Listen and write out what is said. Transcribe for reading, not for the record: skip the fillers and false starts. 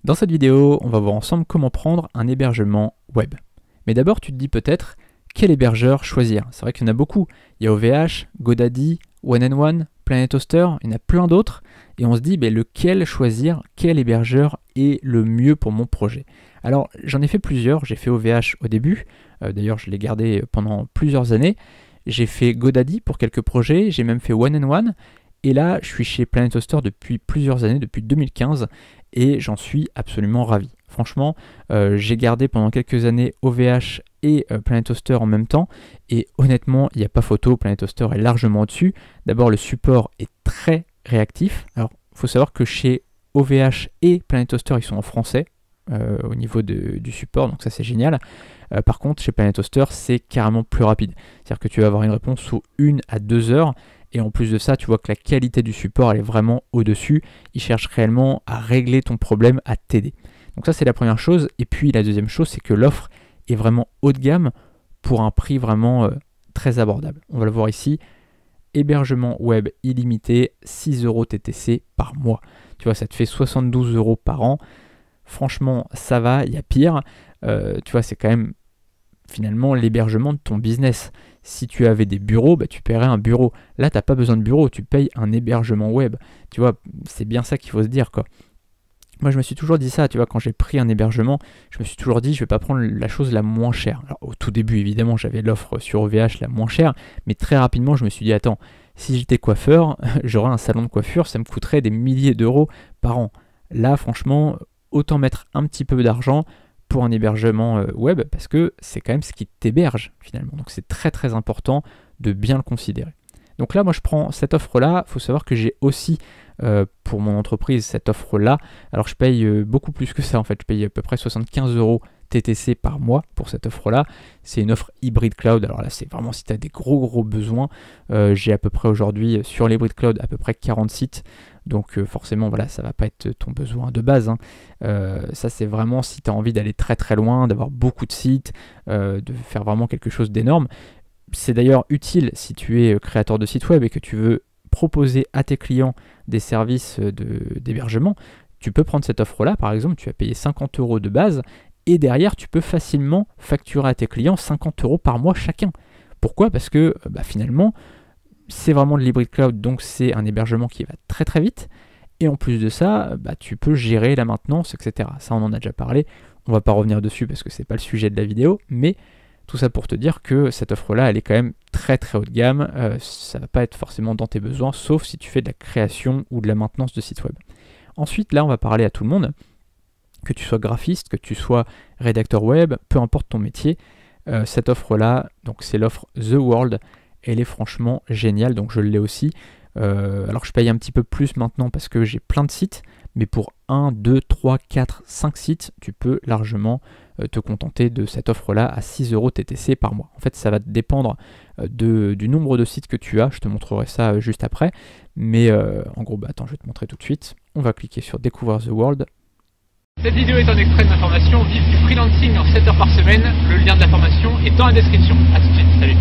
Dans cette vidéo, on va voir ensemble comment prendre un hébergement web. Mais d'abord, tu te dis peut-être quel hébergeur choisir. C'est vrai qu'il y en a beaucoup. Il y a OVH, GoDaddy, One&One, Planet Hoster, il y en a plein d'autres. Et on se dit lequel choisir, quel hébergeur est le mieux pour mon projet. Alors j'en ai fait plusieurs, j'ai fait OVH au début, d'ailleurs je l'ai gardé pendant plusieurs années. J'ai fait GoDaddy pour quelques projets, j'ai même fait One&One. Et là, je suis chez Planet Hoster depuis plusieurs années, depuis 2015, et j'en suis absolument ravi. Franchement, j'ai gardé pendant quelques années OVH et Planet Hoster en même temps, et honnêtement, il n'y a pas photo, Planet Hoster est largement au-dessus. D'abord, le support est très réactif. Alors, il faut savoir que chez OVH et Planet Hoster, ils sont en français au niveau du support, donc ça c'est génial. Par contre, chez Planet Hoster, c'est carrément plus rapide. C'est-à-dire que tu vas avoir une réponse sous 1 à 2 heures. Et en plus de ça, tu vois que la qualité du support, elle est vraiment au-dessus. Ils cherchent réellement à régler ton problème, à t'aider. Donc ça, c'est la première chose. Et puis la deuxième chose, c'est que l'offre est vraiment haut de gamme pour un prix vraiment très abordable. On va le voir ici. Hébergement web illimité, 6 € TTC par mois. Tu vois, ça te fait 72 € par an. Franchement, ça va, il y a pire. Tu vois, c'est quand même finalement l'hébergement de ton business. Si tu avais des bureaux, tu paierais un bureau. Là, tu n'as pas besoin de bureau, tu payes un hébergement web. Tu vois, c'est bien ça qu'il faut se dire, quoi. Moi, je me suis toujours dit ça, tu vois, quand j'ai pris un hébergement, je me suis toujours dit, je ne vais pas prendre la chose la moins chère. Alors, au tout début, évidemment, j'avais l'offre sur OVH la moins chère, mais très rapidement, je me suis dit, attends, si j'étais coiffeur, j'aurais un salon de coiffure, ça me coûterait des milliers d'euros par an. Là, franchement, autant mettre un petit peu d'argent pour un hébergement web, parce que c'est quand même ce qui t'héberge finalement. Donc c'est très très important de bien le considérer. Donc là, moi je prends cette offre-là. Il faut savoir que j'ai aussi pour mon entreprise cette offre-là. Alors je paye beaucoup plus que ça en fait. Je paye à peu près 75 € TTC par mois pour cette offre-là. C'est une offre hybride cloud. Alors là, c'est vraiment si tu as des gros besoins. J'ai à peu près aujourd'hui sur l'hybride cloud à peu près 40 sites. Donc forcément, voilà, ça ne va pas être ton besoin de base. Ça, c'est vraiment si tu as envie d'aller très très loin, d'avoir beaucoup de sites, de faire vraiment quelque chose d'énorme. C'est d'ailleurs utile si tu es créateur de site web et que tu veux proposer à tes clients des services d'hébergement. Tu peux prendre cette offre-là, par exemple, tu vas payer 50 € de base et derrière, tu peux facilement facturer à tes clients 50 € par mois chacun. Pourquoi ? Parce que finalement, c'est vraiment de l'hybrid cloud, donc c'est un hébergement qui va très très vite. Et en plus de ça, tu peux gérer la maintenance, etc. Ça, on en a déjà parlé. On va pas revenir dessus parce que c'est pas le sujet de la vidéo, mais tout ça pour te dire que cette offre-là, elle est quand même très très haut de gamme. Ça va pas être forcément dans tes besoins, sauf si tu fais de la création ou de la maintenance de site web. Ensuite, là, on va parler à tout le monde, que tu sois graphiste, que tu sois rédacteur web, peu importe ton métier. Cette offre-là, donc c'est l'offre The World. Elle est franchement géniale, donc je l'ai aussi. Alors je paye un petit peu plus maintenant parce que j'ai plein de sites, mais pour 1, 2, 3, 4, 5 sites, tu peux largement te contenter de cette offre-là à 6 € TTC par mois. En fait, ça va dépendre du nombre de sites que tu as, je te montrerai ça juste après. Mais en gros, attends, je vais te montrer tout de suite. On va cliquer sur Découvrir The World. Cette vidéo est un extrait de ma formation Vive du freelancing en 7 heures par semaine. Le lien de la formation est dans la description. A tout de suite, salut.